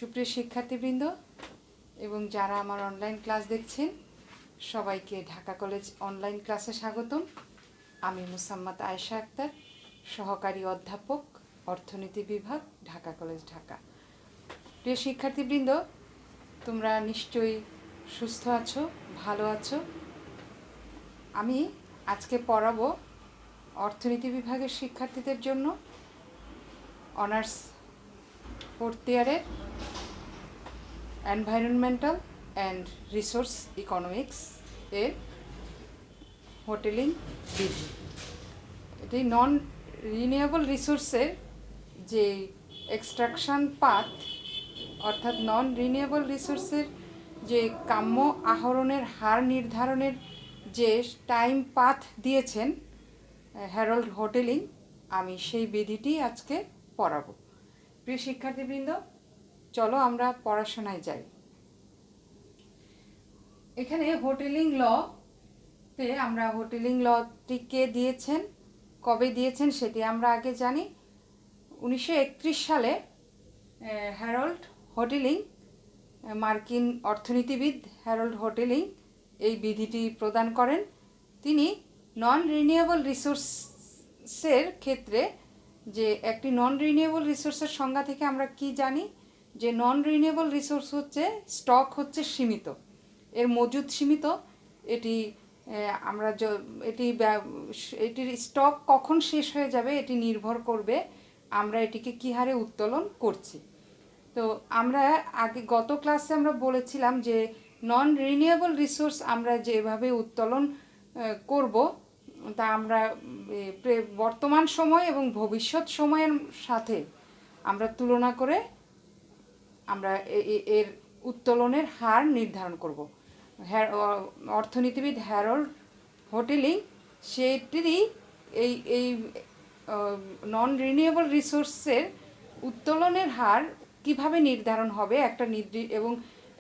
সুপ্রিয় শিক্ষার্থীবৃন্দ এবং যারা আমার অনলাইন ক্লাস দেখছেন সবাইকে ঢাকা কলেজ অনলাইন ক্লাসে স্বাগতম। আমি মুসাম্মাদ আয়েশা আক্তার, সহকারী অধ্যাপক, অর্থনীতি বিভাগ, ঢাকা কলেজ, ঢাকা। প্রিয় শিক্ষার্থীবৃন্দ, তোমরা নিশ্চয়ই সুস্থ আছো, ভালো আছো। আমি আজকে পড়াবো অর্থনীতি বিভাগের শিক্ষার্থীদের জন্য অনার্স ফোর্থ ইয়ারের এনভায়রনমেন্টাল অ্যান্ড রিসোর্স ইকোনমিক্স এর হোটেলিং বিধি। এটি নন রিনিউয়েবল রিসোর্সের যে এক্সট্রাকশন পাথ, অর্থাৎ নন রিনিউয়েবল রিসোর্সের যে কাম্য আহরণের হার নির্ধারণের যে টাইম পাথ দিয়েছেন হ্যারল্ড হোটেলিং, আমি সেই বিধিটি আজকে পড়াবো। প্রিয় শিক্ষার্থীবৃন্দ, চলো আমরা পড়াশোনায় যাই। এখানে হোটেলিং লতে আমরা হোটেলিং লটিকে দিয়েছেন, কবে দিয়েছেন সেটি আমরা আগে জানি। 1931 সালে হ্যারল্ড হোটেলিং, মার্কিন অর্থনীতিবিদ হ্যারল্ড হোটেলিং এই বিধিটি প্রদান করেন। তিনি নন রিনিউয়েবল রিসোর্সের ক্ষেত্রে যে একটি নন রিনিউয়েবল রিসোর্সের সংজ্ঞা থেকে আমরা কি জানি, যে নন রিনিউয়েবল রিসোর্স হচ্ছে স্টক হচ্ছে সীমিত, এর মজুদ সীমিত। এটি আমরা এটির স্টক কখন শেষ হয়ে যাবে এটি নির্ভর করবে আমরা এটিকে কী হারে উত্তোলন করছি। তো আমরা আগে গত ক্লাসে আমরা বলেছিলাম যে নন রিনিউয়েবল রিসোর্স আমরা যেভাবে উত্তোলন করব তা আমরা বর্তমান সময় এবং ভবিষ্যৎ সময়ের সাথে আমরা তুলনা করে আমরা এর উত্তোলনের হার নির্ধারণ করব। অর্থনীতিবিদ হ্যারল্ড হোটেলিং সেটিরই এই নন রিনিউয়েবল রিসোর্সের উত্তোলনের হার কিভাবে নির্ধারণ হবে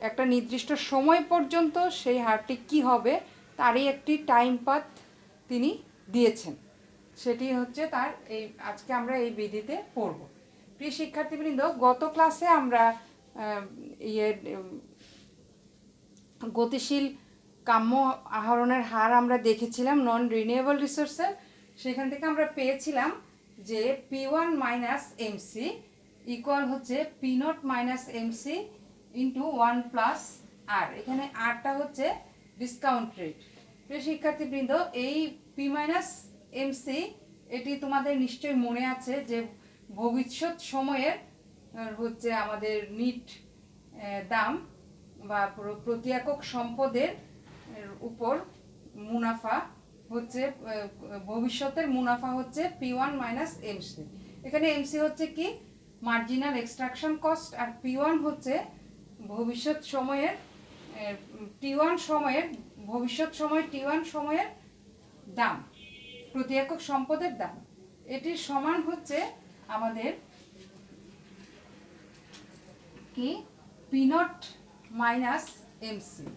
একটা নির্দিষ্ট সময় পর্যন্ত সেই হারটি কি হবে তারই একটি টাইম পাথ তিনি দিয়েছেন। সেটি হচ্ছে তার আজকে আমরা এই বিধিতে পড়ব। প্রিয় শিক্ষার্থীবৃন্দ, গত ক্লাসে আমরা গতিশীল কাম্য আহরণের হার আমরা দেখেছিলাম নন রিনিউয়েবল রিসোর্সের। সেখান থেকে আমরা পেয়েছিলাম যে P1 মাইনাস এমসি ইকুয়াল হচ্ছে P0 minus MC into 1 plus R. এখানে আরটা হচ্ছে ডিসকাউন্ট রেট। প্রিয় শিক্ষার্থীবৃন্দ, এই P মাইনাস এমসি এটি তোমাদের নিশ্চয়ই মনে আছে যে ভবিষ্যৎ সময়ের হচ্ছে আমাদের নিট দাম বা প্রতি একক সম্পদের উপর মুনাফা হচ্ছে, ভবিষ্যতের মুনাফা হচ্ছে P1 মাইনাস এমসি। এখানে এমসি হচ্ছে কি মার্জিনাল এক্সট্রাকশন কস্ট, আর P1 হচ্ছে ভবিষ্যৎ সময়ের ভবিষ্যৎ সময়ের T1 সময়ের দাম, প্রতি একক সম্পদের দাম। এটির সমান হচ্ছে আমাদের কি P0 minus MC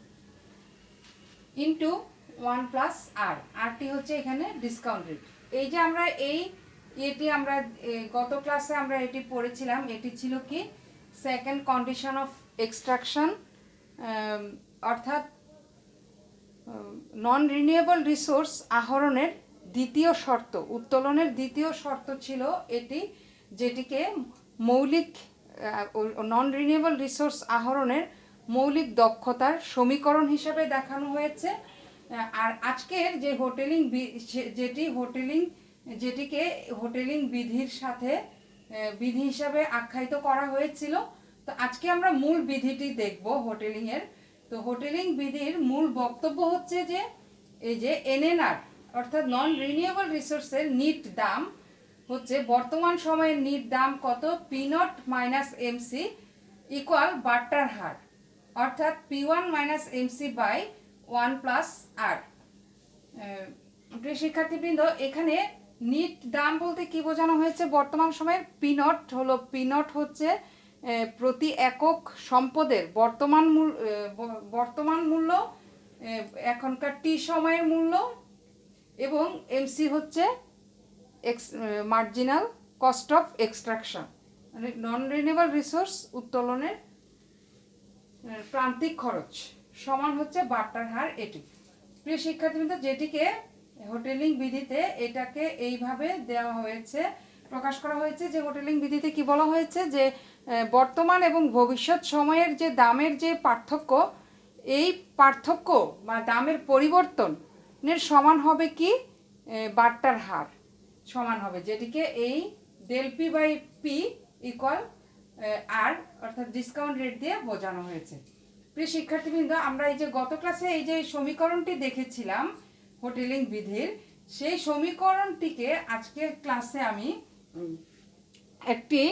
into 1 plus R. আরটি হচ্ছে এখানে ডিসকাউন্ট রেট। এই যে আমরা এটি আমরা গত ক্লাসে আমরা এটি পড়েছিলাম। এটি ছিল কি সেকেন্ড কন্ডিশন অফ এক্সট্রাকশন, অর্থাৎ নন রিনিউয়েবল রিসোর্স আহরণের দ্বিতীয় শর্ত, উত্তোলনের দ্বিতীয় শর্ত ছিল এটি, যেটিকে মৌলিক নন রিনিউয়েবল রিসোর্স আহরণের মৌলিক দক্ষতার সমীকরণ হিসাবে দেখানো হয়েছে। আর আজকের যে যেটিকে হোটেলিং বিধির সাথে বিধি হিসাবে আখ্যায়িত করা হয়েছিল। তো আজকে আমরা মূল বিধিটি দেখব হোটেলিংয়ের। তো হোটেলিং বিধির মূল বক্তব্য হচ্ছে যে এই যে এনএনআর অর্থাৎ নন রিনিউয়েবল রিসোর্সের নিট দাম হচ্ছে বর্তমান সময়ের নিট দাম কত, P0 মাইনাস এমসি ইকুয়াল বাট্টার হার, অর্থাৎ P1 minus MC by 1 plus R. প্রিয় শিক্ষার্থীবৃন্দ, এখানে নিট দাম বলতে কি বোঝানো হয়েছে, বর্তমান সময়ের P0 হচ্ছে প্রতি একক সম্পদের বর্তমান মূল্য, এখনকার টি সময়ের মূল্য, এবং এমসি হচ্ছে মার্জিনাল কস্ট অফ এক্সট্রাকশন, মানে নন রিনিউয়েবল রিসোর্স উত্তোলনের প্রান্তিক খরচ সমান হচ্ছে বাট্টার হার এটি। প্রিয় শিক্ষার্থীবৃন্দ, যেটিকে হোটেলিং বিধিতে এটাকে এইভাবে দেওয়া হয়েছে, প্রকাশ করা হয়েছে যে হোটেলিং বিধিতে কি বলা হয়েছে যে বর্তমান এবং ভবিষ্যৎ সময়ের যে দামের যে পার্থক্য, এই পার্থক্য বা দামের পরিবর্তনের সমান হবে কি বাট্টার হার সমান হবে, যেটিকে এই del P by P equal R অর্থাৎ ডিসকাউন্ট রেট দিয়ে বোঝানো হয়েছে। প্রিয় শিক্ষার্থীবৃন্দ, আমরা এই যে গত ক্লাসে এই যে সমীকরণটি দেখেছিলাম হোটেলিং বিধির, সেই সমীকরণটিকে আজকের ক্লাসে আমি একটি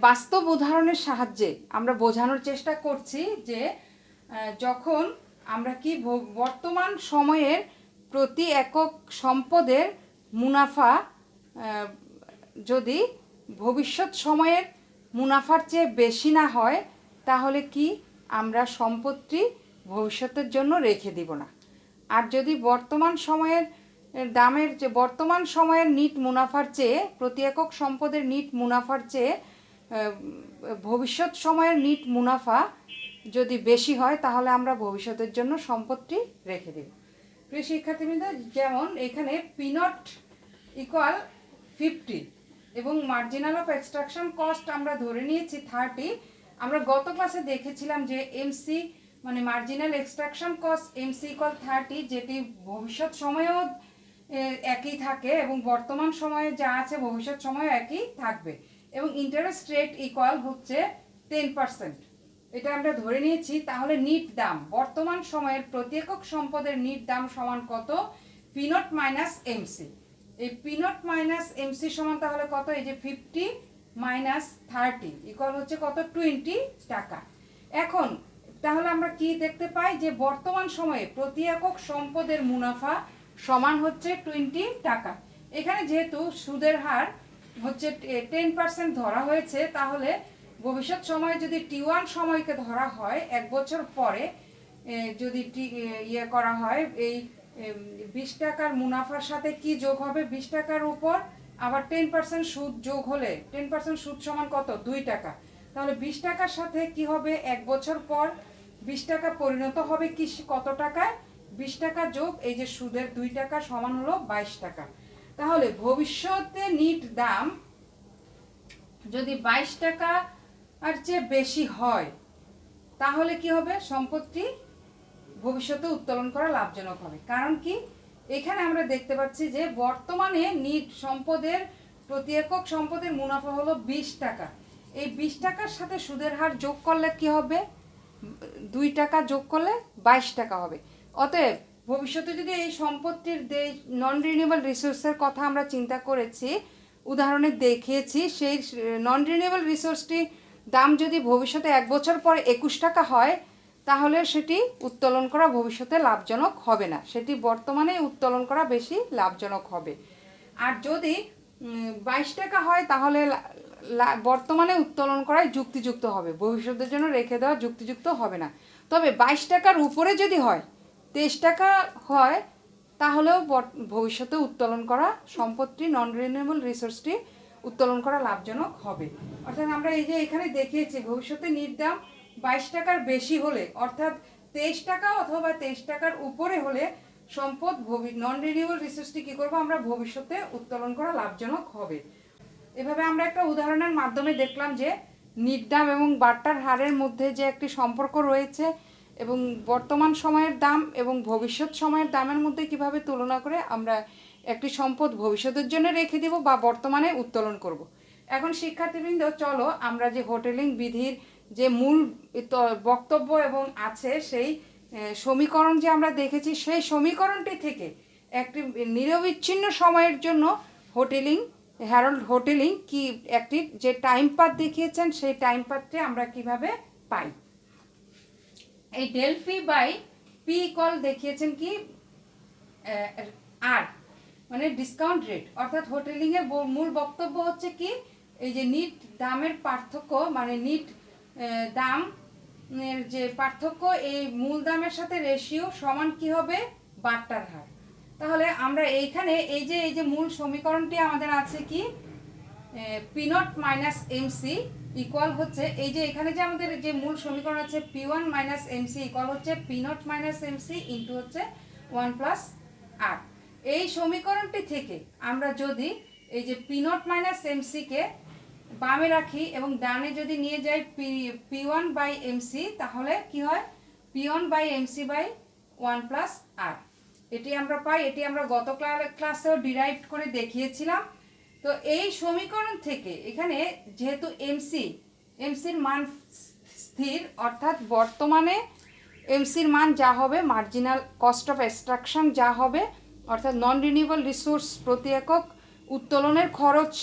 বাস্তব উদাহরণের সাহায্যে আমরা বোঝানোর চেষ্টা করছি যে যখন আমরা কি বর্তমান সময়ের প্রতি একক সম্পদের মুনাফা যদি ভবিষ্যৎ সময়ের মুনাফার চেয়ে বেশি না হয়, তাহলে কি আমরা সম্পত্তি ভবিষ্যতের জন্য রেখে দিব না। আর যদি বর্তমান সময়ের দামের যে বর্তমান সময়ের নিট মুনাফার চেয়ে প্রতি একক সম্পদের নিট মুনাফার চেয়ে ভবিষ্যৎ সময়ের নিট মুনাফা যদি বেশি হয়, তাহলে আমরা ভবিষ্যতের জন্য সম্পত্তি রেখে দেব। প্রিয় শিক্ষার্থীবৃন্দ, যেমন এখানে P0 ইকুয়াল 50 এবং মার্জিনাল অফ এক্সট্রাকশন কস্ট আমরা ধরে নিয়েছি 30। আমরা গত ক্লাসে দেখেছিলাম যে এমসি মানে marginal extraction cost MC equal 30, যেটি ভবিষ্যৎ সময়েও একই থাকে এবং বর্তমান সময়ে যা আছে ভবিষ্যৎ সময়েও একই থাকবে, এবং ইন্টারেস্ট রেট ইকুয়াল হচ্ছে 10%, এটা আমরা ধরে নিয়েছি। তাহলে নিট দাম বর্তমান সময়ের প্রতি একক সম্পদের নিট দাম সমান কত? P0 minus MC. এই P0 মাইনাস এমসি সমান তাহলে কত? এই যে 50 মাইনাস 30 ইকুয়াল হচ্ছে কত? 20 টাকা। এখন তাহলে আমরা কি দেখতে পাই যে বর্তমান সময়ে প্রতি একক সম্পদের মুনাফা সমান হচ্ছে 20 টাকা। এখানে যেহেতু সুদের হার হচ্ছে 10% ধরা হয়েছে, তাহলে ভবিষ্যৎ সময়ে যদি T1 সময়কে ধরা হয়, এক বছর পরে যদি করা হয়, এই 20 টাকার মুনাফার সাথে কি যোগ হবে? 20 টাকার উপর আবার 10% সুদ যোগ হলে 10% সুদ সমান কত? 2 টাকা। তাহলে 20 টাকার সাথে কি হবে? এক বছর পর 20 টাকা পরিণত হবে কি কত টাকায়? 20 টাকা যোগ এই যে সুদের 2 টাকা সমান হলো 22 টাকা। তাহলে ভবিষ্যতে নিট দাম যদি 22 টাকা আর চেয়ে বেশি হয়, তাহলে কি হবে? সম্পত্তি ভবিষ্যতে উত্তোলন করা লাভজনক হবে। কারণ কি? এখানে আমরা দেখতে পাচ্ছি যে বর্তমানে নিট সম্পদের প্রতি একক সম্পদের মুনাফা হলো 20 টাকা। এই 20 টাকার সাথে সুদের হার যোগ করলে কি হবে? 2 টাকা যোগ করলে 22 টাকা হবে। অতএব ভবিষ্যতে যদি এই সম্পত্তির নন রিনিউয়েবল রিসোর্সের কথা আমরা চিন্তা করেছি, উদাহরণে দেখিয়েছি, সেই নন রিনিউয়েবল রিসোর্সটি দাম যদি ভবিষ্যতে এক বছর পর 21 টাকা হয়, তাহলে সেটি উত্তোলন করা ভবিষ্যতে লাভজনক হবে না, সেটি বর্তমানে উত্তোলন করা বেশি লাভজনক হবে। আর যদি 22 টাকা হয়, তাহলে বর্তমানে উত্তোলন করাই যুক্তিযুক্ত হবে, ভবিষ্যতের জন্য রেখে দেওয়া যুক্তিযুক্ত হবে না। তবে 22 টাকার উপরে যদি হয়, 23 টাকা হয়, তাহলেও ভবিষ্যতে উত্তোলন করা সম্পত্তি নন রিনিউয়েবল রিসোর্সটি উত্তোলন করা লাভজনক হবে। অর্থাৎ আমরা এই যে এখানে দেখিয়েছি ভবিষ্যতে নিট দাম 22 টাকার বেশি হলে, অর্থাৎ 23 টাকা অথবা 23 টাকার উপরে হলে সম্পদ নন রিনিউয়েবল রিসোর্সটি কী করবো? আমরা ভবিষ্যতে উত্তোলন করা লাভজনক হবে। এভাবে আমরা একটা উদাহরণের মাধ্যমে দেখলাম যে নিট দাম এবং বাট্টার হারের মধ্যে যে একটি সম্পর্ক রয়েছে, এবং বর্তমান সময়ের দাম এবং ভবিষ্যৎ সময়ের দামের মধ্যে কিভাবে তুলনা করে আমরা একটি সম্পদ ভবিষ্যতের জন্য রেখে দেব বা বর্তমানে উত্তোলন করব। এখন শিক্ষার্থীবৃন্দ, চলো আমরা যে হোটেলিং বিধির যে মূল বক্তব্য এবং আছে সেই সমীকরণ যে আমরা দেখেছি, সেই সমীকরণটি থেকে একটি নিরবিচ্ছিন্ন সময়ের জন্য হ্যারল্ড হোটেলিং কি একটি যে টাইম পাথ দেখিয়েছেন, সেই টাইম পাথটি আমরা কিভাবে পাই। এই del P by P equal দেখিয়েছেন কি আর মানে ডিসকাউন্ট রেট, অর্থাৎ হোটেলিংয়ের মূল বক্তব্য হচ্ছে কি, এই যে নিট দামের পার্থক্য মানে নিট দাম যে পার্থক্য, এই মূল দামের সাথে রেশিও সমান কি হবে? বাট্টার হার। তাহলে আমরা এইখানে এই যে মূল সমীকরণটি আমাদের আছে কি P0 মাইনাস এমসি ইকুয়াল হচ্ছে এই যে এখানে যে আমাদের যে মূল সমীকরণ আছে P1 মাইনাস এমসি ইকুয়াল হচ্ছে P0 মাইনাস এমসি ইন্টু হচ্ছে 1 প্লাস আর। এই সমীকরণটি থেকে আমরা যদি এই যে P0 মাইনাস এমসিকে বামে রাখি এবং ডানে যদি নিয়ে যাই P1 বাই এমসি, তাহলে কি হয় P1 by MC by 1 plus R. এটি আমরা পাই, এটি আমরা গত ক্লাসেও ডিরাইভ করে দেখিয়েছিলাম। তো এই সমীকরণ থেকে এখানে যেহেতু এমসির মান স্থির, অর্থাৎ বর্তমানে এমসির মান যা হবে, মার্জিনাল কস্ট অফ এক্সট্রাকশন যা হবে, অর্থাৎ নন রিনিউয়েবল রিসোর্স প্রতি একক উত্তোলনের খরচ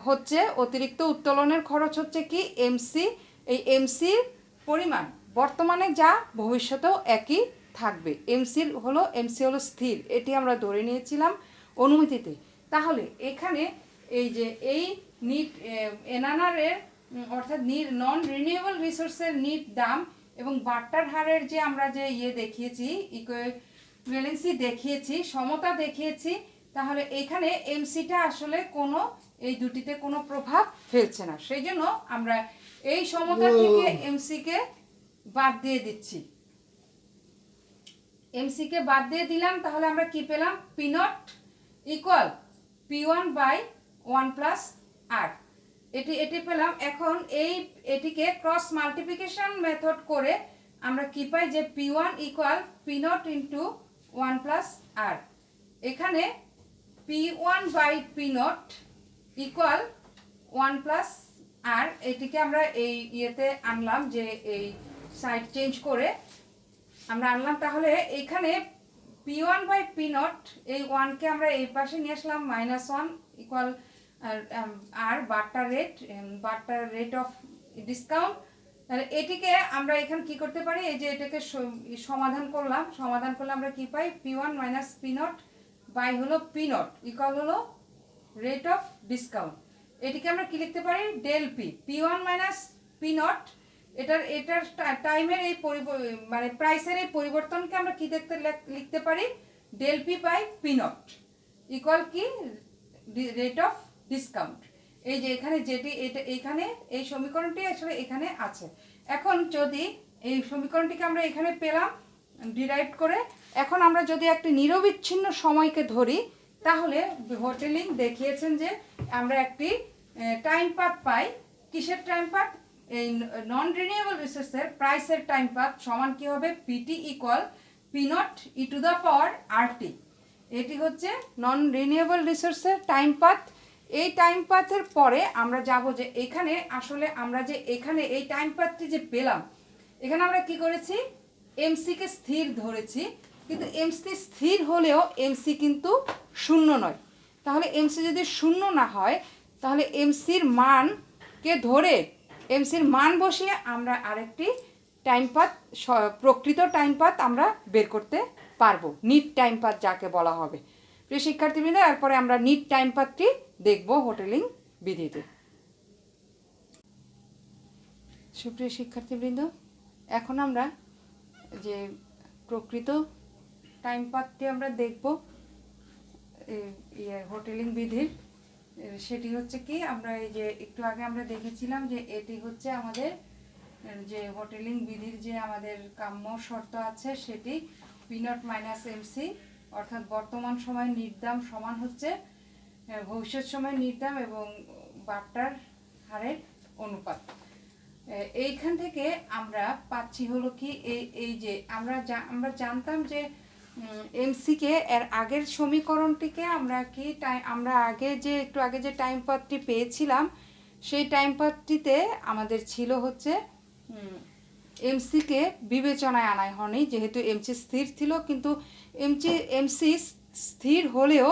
হচ্ছে, অতিরিক্ত উত্তোলনের খরচ হচ্ছে কি এমসি। এই এমসির পরিমাণ বর্তমানে যা ভবিষ্যতেও একই থাকবে। এমসি হলো স্থির, এটি আমরা ধরে নিয়েছিলাম অনুমিতিতে। তাহলে এখানে এই যে এই নিট এনআরএর অর্থাৎ নন রিনিউয়েবল রিসোর্সের নিট দাম এবং বার্টার হারের যে আমরা যে দেখিয়েছি, ইকুইভ্যালেন্সি দেখিয়েছি, সমতা দেখিয়েছি, তাহলে এখানে এমসিটা আসলে কোনো এই দুটিতে কোনো প্রভাব ফেলছে না। সেই জন্য আমরা এই সমতা থেকে এমসিকে বাদ দিয়ে দিচ্ছি। এমসিকে বাদ দিয়ে দিলাম, তাহলে আমরা কি পেলাম? P0 equal P1 by 1 plus R. এটি পেলাম। এখন এটিকে ক্রস মাল্টিপ্লিকেশন মেথড করে আমরা কি পাই যে P1 equal P0 into 1 plus R. এখানে P1 by P0 equal 1 plus আর। এটিকে আমরা এই আনলাম, যে এই সাইড চেঞ্জ করে আমরা আনলাম। তাহলে এখানে P1 বাই P0 এই 1কে আমরা এই পাশে নিয়ে আসলাম, -1 ইকুয়াল আর বার্টার রেট অফ ডিসকাউন্ট। তাহলে এটিকে আমরা এখানে কি করতে পারি, এই যে এটাকে সমাধান করলে আমরা কি পাই? P1 মাইনাস P0 বাই হলো P0 ইকুয়াল হলো রেট অফ ডিসকাউন্ট। এটিকে আমরা কি লিখতে পারি? Del P. P1 minus P0 এটার টাইমের এই মানে প্রাইসের এই পরিবর্তনকে আমরা কি লিখতে পারি? Del P by P0 equal কি রেট অফ ডিসকাউন্ট। এই যে এখানে এখানে এই সমীকরণটি আসলে এখানে আছে। এখন যদি এই সমীকরণটিকে আমরা এখানে পেলাম ডিরাইভ করে, এখন আমরা যদি একটি নিরবিচ্ছিন্ন সময়কে ধরি, তাহলে হোটেলিং দেখিয়েছেন যে আমরা একটি টাইম পাথ পাই। কিসের টাইম পাথ? এই নন রিনিউয়েবল রিসোর্সের প্রাইসের টাইম পাথ সমান কি হবে? PT equal P0 e to the power RT. এটি হচ্ছে নন রিনিউয়েবল রিসোর্সের টাইম পাথ। এই টাইম পাথের পরে আমরা যাব যে এখানে আসলে আমরা যে এখানে এই টাইম পাথটি যে পেলাম, এখানে আমরা কি করেছি? এমসিকে স্থির ধরেছি, কিন্তু এমসি স্থির হলেও এমসি কিন্তু শূন্য নয়। তাহলে এমসি যদি শূন্য না হয়, তাহলে এমসির মানকে ধরে এমসির মান বসিয়ে আমরা আরেকটি টাইম পাথ, প্রকৃত টাইম পাথ আমরা বের করতে পারবো, নিট টাইম পাথ যাকে বলা হবে। প্রিয় শিক্ষার্থীবৃন্দ, এরপরে আমরা নিট টাইম পাথটি দেখব হোটেলিং বিধিতে। সুপ্রিয় শিক্ষার্থীবৃন্দ, এখন আমরা যে প্রকৃত টাইম পাথটি আমরা দেখব হোটেলিং বিধির, সেটি হচ্ছে কি, আমরা এই যে একটু আগে আমরা দেখেছিলাম যে এটি হচ্ছে আমাদের যে হোটেলিং বিধির যে আমাদের কাম্য শর্ত আছে, সেটি P0 মাইনাস এমসি, অর্থাৎ বর্তমান সময়ের নির্দাম সমান হচ্ছে ভবিষ্যৎ সময়ের নির্দাম এবং বার্টার হারের অনুপাত। এইখান থেকে আমরা পাচ্ছি হলো কি, এই যে আমরা জানতাম যে এমসিকে এর আগের সমীকরণটিকে আমরা একটু আগে যে টাইম পাথটি পেয়েছিলাম, সেই টাইম পাথটিতে আমাদের ছিল হচ্ছে এমসিকে বিবেচনায় আনাই হয়নি, যেহেতু এমসি স্থির ছিল। কিন্তু এমসি স্থির হলেও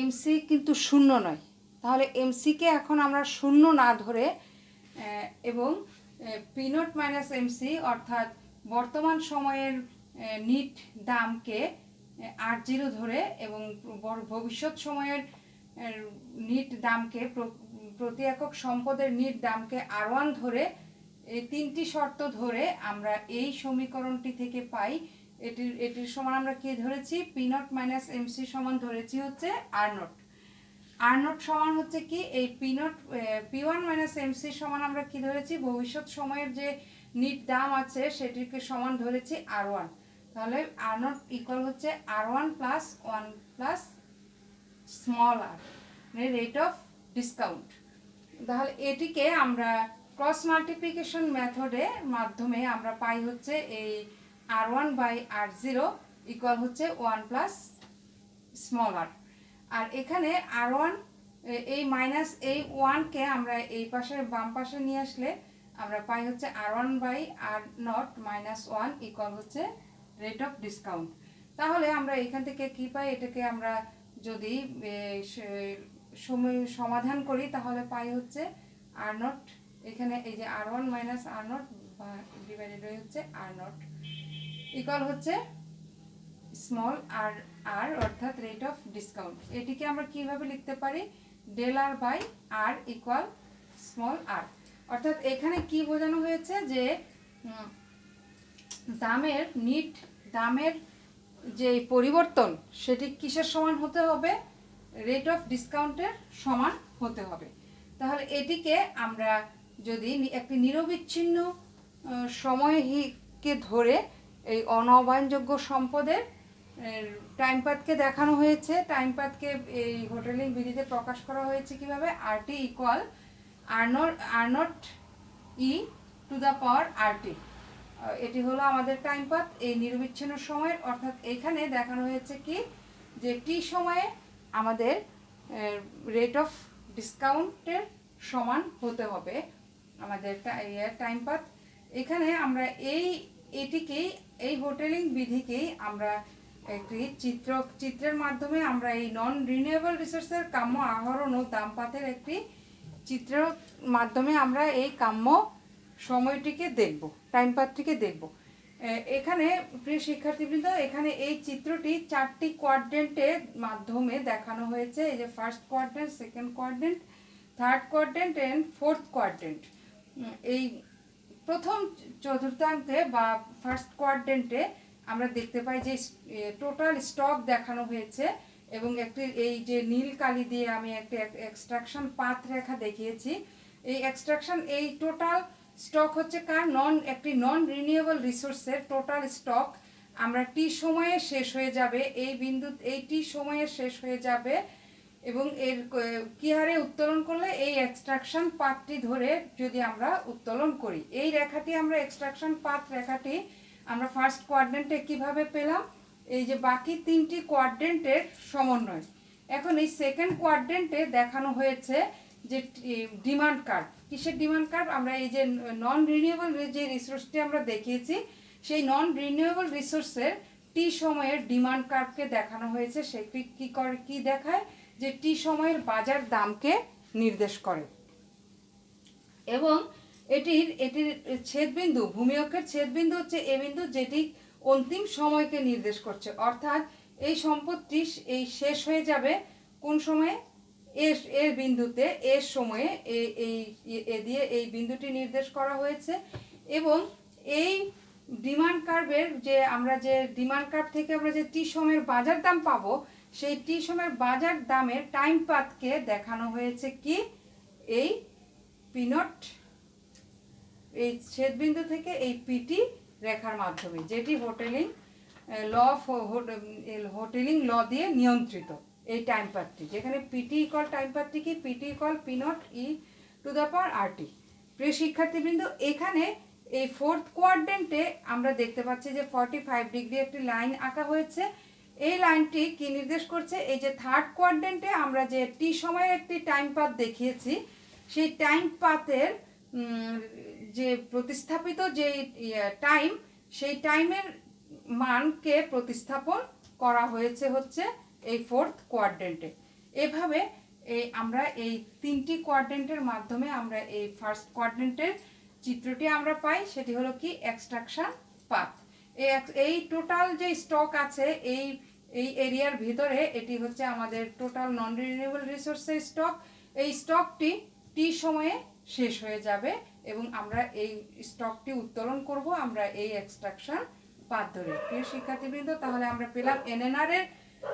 এমসি কিন্তু শূন্য নয়। তাহলে এমসিকে এখন আমরা শূন্য না ধরে এবং P0 মাইনাস এমসি অর্থাৎ বর্তমান সময়ের নিট দামকে R0 ধরে এবং ভবিষ্যৎ সময়ের নিট দামকে প্রতি একক সম্পদের নিট দামকে R1 ধরে, এই তিনটি শর্ত ধরে আমরা এই সমীকরণটি থেকে পাই এটির সমান আমরা কি ধরেছি? P0 মাইনাস এমসি সমান ধরেছি হচ্ছে R0। আর নট সমান হচ্ছে কি এই P not P1 minus MC সমান আমরা কি ধরেছি, ভবিষ্যৎ সময়ের যে নিট দাম আছে সেটিকে সমান ধরেছি R1। তাহলে আর নট ইকুয়াল হচ্ছে R1 plus 1 plus small r, rate of discount. তাহলে এটিকে আমরা ক্রস মাল্টিপ্লিকেশন মেথডের মাধ্যমে আমরা পাই হচ্ছে এই R1 বাই R0 ইকুয়াল হচ্ছে 1 প্লাস স্মল আর। আর এখানে R1 এই মাইনাস এই 1কে আমরা এই পাশে বাম পাশে নিয়ে আসলে আমরা পাই হচ্ছে R1 by r not minus 1 equal হচ্ছে রেট অফ ডিসকাউন্ট। তাহলে আমরা এখান থেকে কি পাই, এটাকে আমরা যদি সমাধান করি তাহলে পাই হচ্ছে আর নট, এখানে এই যে R1 minus are not divided হয়ে হচ্ছে আর নট ইকুয়াল হচ্ছে স্মল আর আর অর্থাৎ রেট অফ ডিসকাউন্ট। এটিকে আমরা কিভাবে লিখতে পারি, del R by R equal small R. অর্থাৎ এখানে কি বোঝানো হয়েছে যে দামের যে পরিবর্তন সেটি কিসের সমান হতে হবে, রেট অফ ডিসকাউন্টের সমান হতে হবে। তাহলে এটিকে আমরা যদি একটি নিরবিচ্ছিন্ন সময়কে ধরে এই অনবায়নযোগ্য সম্পদের টাইম পাথকে দেখানো হয়েছে, টাইম পাথকে এই হোটেলিং বিধিতে প্রকাশ করা হয়েছে কিভাবে, RT equal r not e to the power RT. এটি হলো আমাদের টাইম পাথ এই নিরবিচ্ছিন্ন সময়ের। অর্থাৎ এখানে দেখানো হয়েছে কি যে টি সময়ে আমাদের রেট অফ ডিসকাউন্টের সমান হতে হবে আমাদের টাইম পাথ। এখানে আমরা এটিকেই এই হোটেলিং বিধিকেই আমরা একটি চিত্রের মাধ্যমে আমরা এই নন রিনিউয়েবল রিসোর্সের কাম্য আহরণ ও দামপাতের একটি চিত্রের মাধ্যমে আমরা এই কাম্য সময়টিকে দেখব, টাইম পাথটিকে দেখব। এখানে প্রিয় শিক্ষার্থীবৃন্দ, এখানে এই চিত্রটি 4টি কোয়াড্রেন্টের মাধ্যমে দেখানো হয়েছে। এই যে first quadrant, second quadrant, third quadrant and fourth quadrant. এই প্রথম চতুর্থাংশে বা ফার্স্ট কোয়াড্রেন্টে আমরা দেখতে পাই যে টোটাল স্টক দেখানো হয়েছে এবং একটি এই যে নীল কালি দিয়ে আমি একটি এক্সট্রাকশন পাথ রেখা দেখিয়েছি। এই এক্সট্রাকশন এই টোটাল স্টক হচ্ছে কার, একটি নন রিনিউয়েবল রিসোর্সের টোটাল স্টক আমরা টি সময়ে শেষ হয়ে যাবে, এই টি সময়ে শেষ হয়ে যাবে এবং এর কি হারে উত্তোলন করলে এই এক্সট্রাকশন পাথটি ধরে যদি আমরা উত্তোলন করি, এই রেখাটি আমরা এক্সট্রাকশন পাথ রেখাটি আমরা ফার্স্ট কোয়াড্রেন্টে কিভাবে পেলাম, এই যে বাকি 3টি কোয়াড্রেন্টের সমন্বয়। এখন এই সেকেন্ড কোয়াড্রেন্টে দেখানো হয়েছে যে ডিমান্ড কার্ভ। কিসের ডিমান্ড কার্ভ, আমরা এই যে নন রিনিউয়েবল যে রিসোর্সটি আমরা দেখিয়েছি সেই নন রিনিউয়েবল রিসোর্সের টি সময়ের ডিমান্ড কার্ভকে দেখানো হয়েছে। সেটি কি দেখায় যে টি সময়ের বাজার দামকে নির্দেশ করে এবং এটির ছেদবিন্দু, ভূমিঅক্ষের ছেদবিন্দু হচ্ছে এ বিন্দু, যেটি অন্তিম সময়কে নির্দেশ করছে। অর্থাৎ এই সম্পদটি এই শেষ হয়ে যাবে কোন সময়ে, এর বিন্দুতে, এর সময়ে দিয়ে এই বিন্দুটি নির্দেশ করা হয়েছে। এবং এই ডিমান্ড কার্ভের যে ডিমান্ড কার্ভ থেকে আমরা যে টি সময়ের বাজার দাম পাবো, সেই টি সময়ের বাজার দামের টাইম পাথকে দেখানো হয়েছে কি এই পিনট, এই ছেদবিন্দু থেকে এই পিটি রেখার মাধ্যমে, যেটি হোটেলিং ল দিয়ে নিয়ন্ত্রিত এই টাইম পাথটি, যেখানে পিটি ইকুয়াল টাইম পাথটি কি, PT equal P not e to the power RT. প্রিয় শিক্ষার্থীবৃন্দ, এখানে এই ফোর্থ কোয়াড্রেন্টে আমরা দেখতে পাচ্ছি যে 45 ডিগ্রি একটি লাইন আঁকা হয়েছে। এই লাইনটি কি নির্দেশ করছে, এই যে থার্ড কোয়াড্রেন্টে আমরা যে টি সময়ের একটি টাইম পাথ দেখিয়েছি, সেই টাইম পাথের যে প্রতিস্থাপিত যে টাইম, সেই টাইমের মানকে প্রতিস্থাপন করা হয়েছে হচ্ছে এই ফোর্থ কোয়াড্রেন্টে। এভাবে আমরা এই 3টি কোয়াড্রেন্টের মাধ্যমে আমরা এই ফার্স্ট কোয়াড্রেন্টের চিত্রটি আমরা পাই, সেটি হলো কি এক্সট্রাকশন পাথ। এই টোটাল যে স্টক আছে এই এরিয়ার ভিতরে, এটি হচ্ছে আমাদের টোটাল নন রিনিউয়েবল রিসোর্সের স্টক। এই স্টকটি টি সময়ে শেষ হয়ে যাবে এবং আমরা এই স্টকটি উত্তোলন করব আমরা এই এক্সট্রাকশন পাথ ধরে। প্রিয় শিক্ষার্থীবৃন্দ, তাহলে আমরা পেলাম এনএনআর এর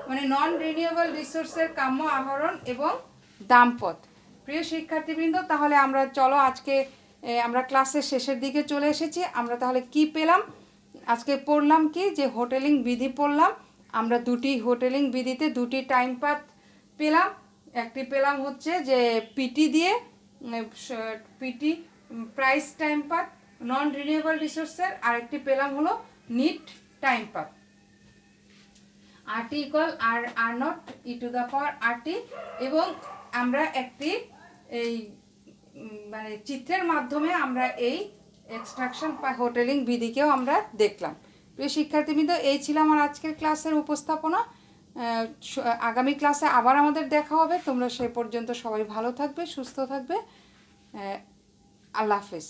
মানে নন রিনিউয়েবল রিসোর্সের কাম্য আহরণ এবং দামপদ। প্রিয় শিক্ষার্থীবৃন্দ, তাহলে আমরা চলো আজকে আমরা ক্লাসের শেষের দিকে চলে এসেছি। আমরা তাহলে কি পেলাম, আজকে পড়লাম কি, যে হোটেলিং বিধি পড়লাম আমরা। দুটি হোটেলিং বিধিতে দুটি টাইম পাথ পেলাম। একটি পেলাম হচ্ছে যে পিটি দিয়ে, PT price time path non renewable রিসোর্সের, আরেকটি পেলাম হলো net time path. RT equal r not e to the power RT. এবং আমরা একটি এই মানে চিত্রের মাধ্যমে আমরা এই এক্সট্রাকশন বা হোটেলিং বিধিকেও আমরা দেখলাম। প্রিয় শিক্ষার্থীবৃন্দ, এই ছিল আমার আজকের ক্লাসের উপস্থাপনা। আগামী ক্লাসে আবার আমাদের দেখা হবে। তোমরা সে পর্যন্ত সবাই ভালো থাকবে, সুস্থ থাকবে। আল্লাহ হাফেজ।